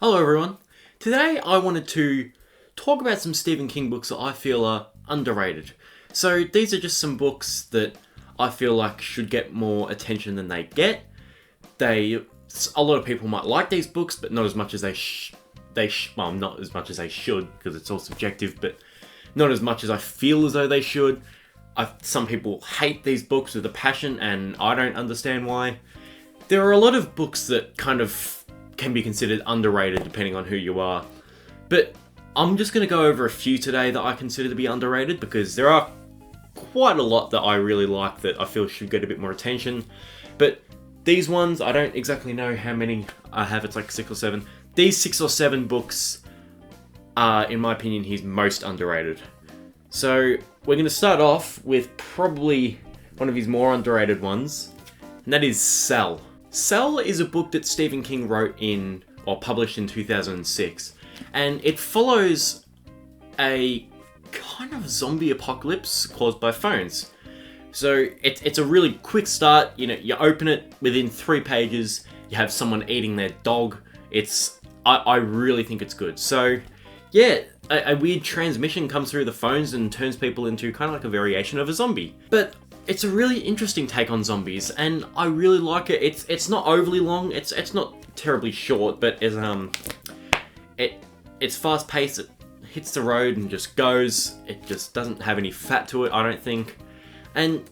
Hello everyone. Today I wanted to talk about some Stephen King books that I feel are underrated. So these are just some books that I feel like should get more attention than they get. A lot of people might like these books, but not as much as well, not as much as they should, because it's all subjective, but not as much as I feel as though they should. Some people hate these books with a passion, and I don't understand why. There are a lot of books that kind of can be considered underrated depending on who you are. But I'm just going to go over a few today that I consider to be underrated, because there are quite a lot that I really like that I feel should get a bit more attention. But these ones, I don't exactly know how many I have, it's like 6 or 7. These 6 or 7 books are, in my opinion, his most underrated. So we're going to start off with probably one of his more underrated ones, and that is Cell. Cell is a book that Stephen King wrote or published in 2006, and it follows a kind of zombie apocalypse caused by phones. So it's a really quick start. You open it, within 3 pages, you have someone eating their dog. I really think it's good. So yeah, a weird transmission comes through the phones and turns people into kind of like a variation of a zombie. But it's a really interesting take on zombies, and I really like it. It's not overly long. It's not terribly short, but it's fast paced. It hits the road and just goes. It just doesn't have any fat to it, I don't think. And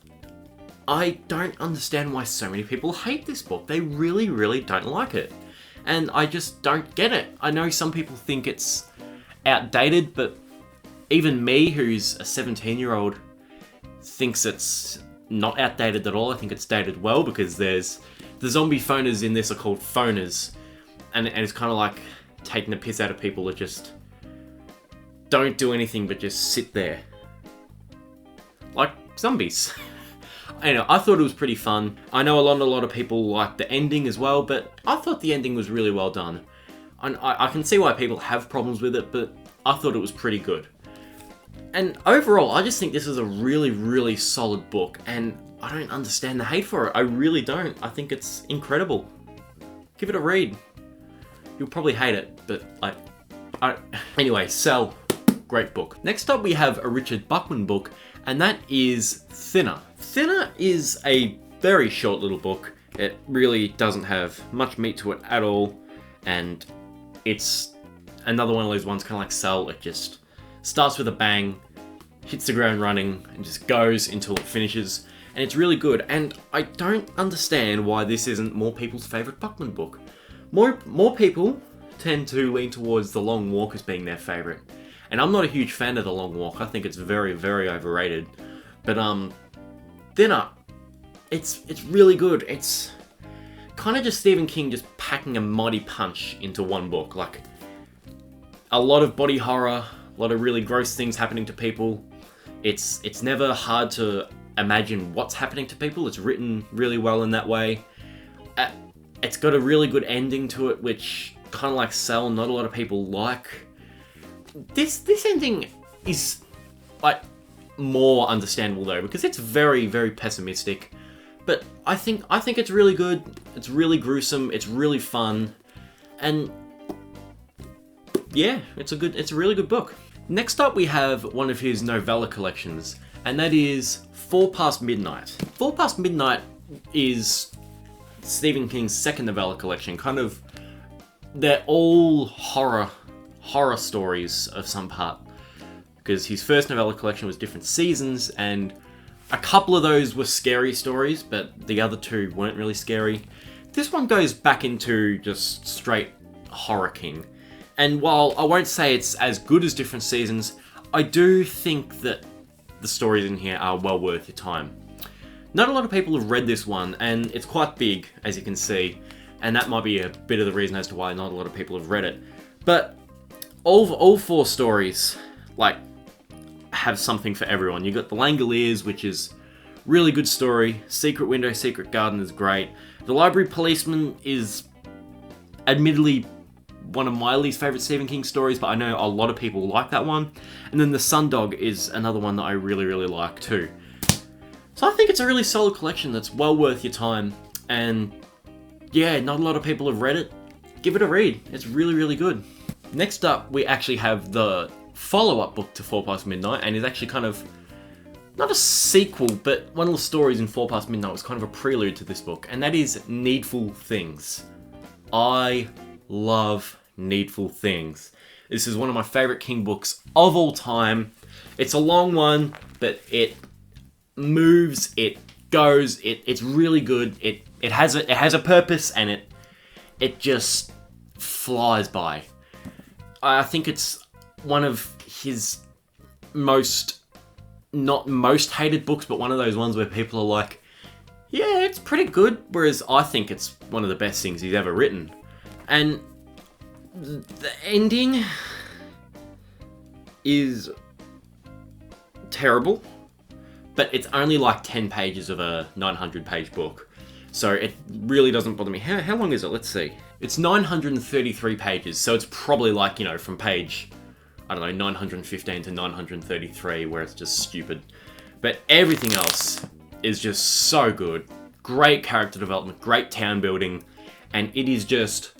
I don't understand why so many people hate this book. They really, really don't like it. And I just don't get it. I know some people think it's outdated, but even me, who's a 17-year-old, thinks it's not outdated at all. I think it's dated well, because there's the zombie phoners in this are called phoners, and it's kind of like taking the piss out of people that just don't do anything but just sit there like zombies. Anyway, I thought it was pretty fun. I know a lot of people like the ending as well, but I thought the ending was really well done. I can see why people have problems with it, but I thought it was pretty good. And overall, I just think this is a really, really solid book, and I don't understand the hate for it. I really don't. I think it's incredible. Give it a read. You'll probably hate it, but anyway, Cell, great book. Next up, we have a Richard Buckman book, and that is Thinner. Thinner is a very short little book. It really doesn't have much meat to it at all, and it's another one of those ones kind of like Cell. It just starts with a bang, hits the ground running, and just goes until it finishes. And it's really good. And I don't understand why this isn't more people's favourite Buckman book. More people tend to lean towards The Long Walk as being their favourite. And I'm not a huge fan of The Long Walk. I think it's very, very overrated. But Thinner, it's really good. It's kind of just Stephen King just packing a mighty punch into one book. Like, a lot of body horror, a lot of really gross things happening to people. It's never hard to imagine what's happening to people. It's written really well in that way. It's got a really good ending to it, which kind of like Cell, not a lot of people like. This ending is like more understandable though, because it's very, very pessimistic. But I think it's really good. It's really gruesome. It's really fun, and yeah, it's a really good book. Next up, we have one of his novella collections, and that is 4 Past Midnight. 4 Past Midnight is Stephen King's second novella collection. They're all horror stories of some part, because his first novella collection was different seasons, and a couple of those were scary stories, but the other 2 weren't really scary. This one goes back into just straight horror King. And while I won't say it's as good as different seasons, I do think that the stories in here are well worth your time. Not a lot of people have read this one, and it's quite big, as you can see, and that might be a bit of the reason as to why not a lot of people have read it. But all 4 stories, have something for everyone. You got The Langoliers, which is really good story. Secret Window, Secret Garden is great. The Library Policeman is admittedly one of my least favourite Stephen King stories, but I know a lot of people like that one. And then The Sundog is another one that I really, really like too. So I think it's a really solid collection that's well worth your time. And yeah, not a lot of people have read it. give it a read. It's really, really good. Next up, we actually have the follow-up book to 4 Past Midnight, and is actually kind of, not a sequel, but one of the stories in 4 Past Midnight was kind of a prelude to this book, and that is Needful Things. I love Needful Things. This is one of my favourite King books of all time. It's a long one, but it moves, it goes, it's really good. It has a purpose, and it just flies by. I think it's one of his not most hated books, but one of those ones where people are like, yeah, it's pretty good, whereas I think it's one of the best things he's ever written. And the ending is terrible, but it's only like 10 pages of a 900-page book, so it really doesn't bother me. How long is it? Let's see. It's 933 pages, so it's probably like, you know, from page, I don't know, 915 to 933, where it's just stupid. But everything else is just so good. Great character development, great town building, and it is just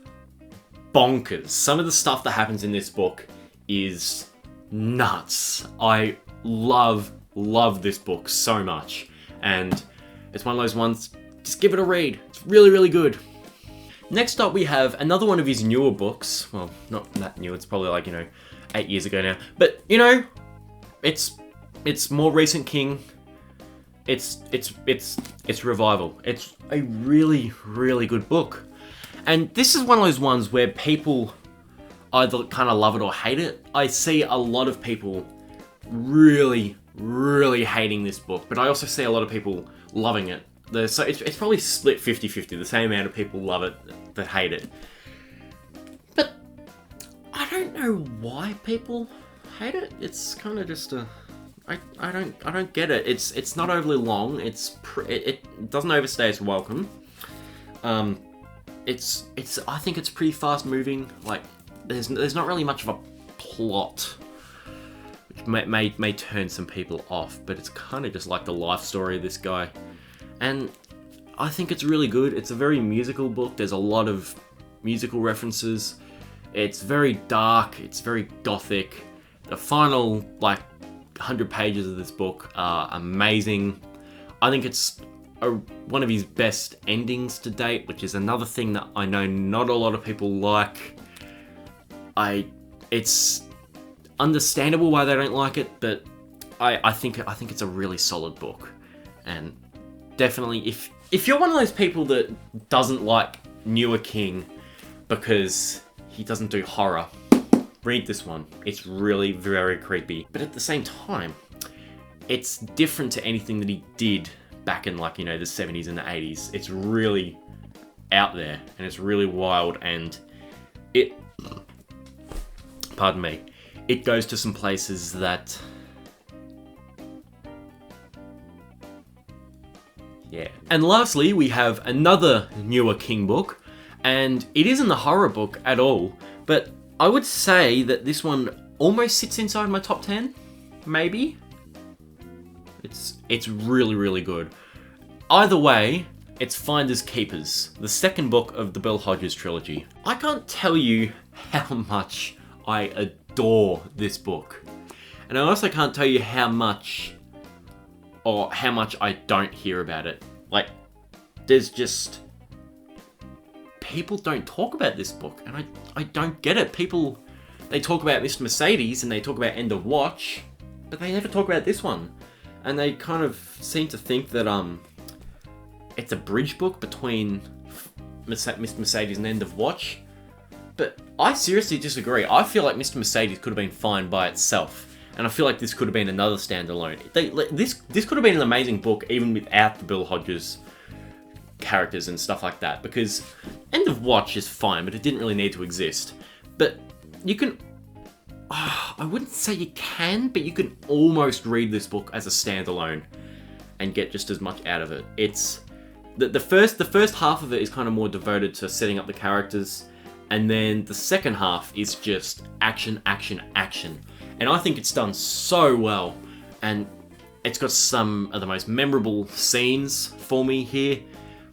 bonkers. Some of the stuff that happens in this book is nuts. I love this book so much, and it's one of those ones, just give it a read. It's really, really good. Next up, we have another one of his newer books. Well, not that new, it's probably like, you know, 8 years ago now. But, you know, it's more recent King. It's Revival. It's a really, really good book. And this is one of those ones where people either kind of love it or hate it. I see a lot of people really, really hating this book, but I also see a lot of people loving it. So it's probably split 50-50, the same amount of people love it that hate it. But I don't know why people hate it. It's kind of just a... I don't get it. It's not overly long. It doesn't overstay its welcome. I think it's pretty fast moving. Like there's not really much of a plot, which may turn some people off. But it's kind of just like the life story of this guy, and I think it's really good. It's a very musical book. There's a lot of musical references. It's very dark. It's very gothic. The final 100 pages of this book are amazing. I think it's one of his best endings to date, which is another thing that I know not a lot of people like. It's understandable why they don't like it, but I think it's a really solid book. And definitely, if you're one of those people that doesn't like newer King because he doesn't do horror, read this one. It's really very creepy, but at the same time, it's different to anything that he did back in the 70s and the 80s. It's really out there, and it's really wild, and it goes to some places that, yeah. And lastly, we have another newer King book, and it isn't a horror book at all, but I would say that this one almost sits inside my top 10, maybe. It's really, really good. Either way, it's Finders Keepers, the second book of the Bill Hodges trilogy. I can't tell you how much I adore this book. And I also can't tell you how much I don't hear about it. There's just... people don't talk about this book, and I don't get it. People, they talk about Mr. Mercedes and they talk about End of Watch, but they never talk about this one. And they kind of seem to think that it's a bridge book between Mr. Mercedes and End of Watch. But I seriously disagree. I feel like Mr. Mercedes could have been fine by itself, and I feel like this could have been another standalone. This could have been an amazing book even without the Bill Hodges characters and stuff like that, because End of Watch is fine, but it didn't really need to exist. But you can... I wouldn't say you can, but you can almost read this book as a standalone and get just as much out of it. It's... The first half of it is kind of more devoted to setting up the characters, and then the second half is just action, action, action. And I think it's done so well, and it's got some of the most memorable scenes for me here.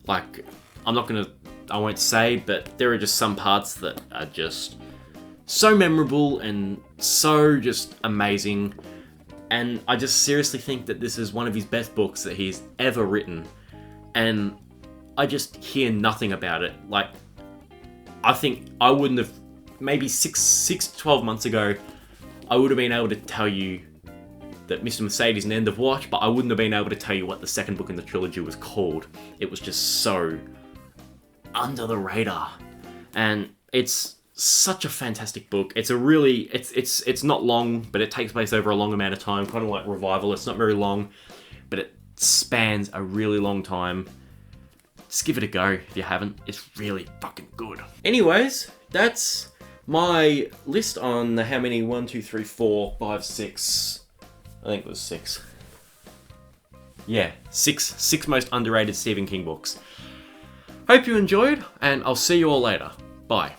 I'm not gonna I won't say, but there are just some parts that are just so memorable and so just amazing. And I just seriously think that this is one of his best books that he's ever written. And I just hear nothing about it. Like, I think I wouldn't have, maybe 12 months ago, I would have been able to tell you that Mr. Mercedes and End of Watch, but I wouldn't have been able to tell you what the second book in the trilogy was called. It was just so under the radar. And it's such a fantastic book. It's a really, it's not long, but it takes place over a long amount of time, kind of like Revival. It's not very long, but it spans a really long time. Just give it a go if you haven't. It's really fucking good. Anyways, that's my list on how many 1, 2, 3, 4, 5, 6. I think it was 6. Yeah, six most underrated Stephen King books. Hope you enjoyed, and I'll see you all later. Bye.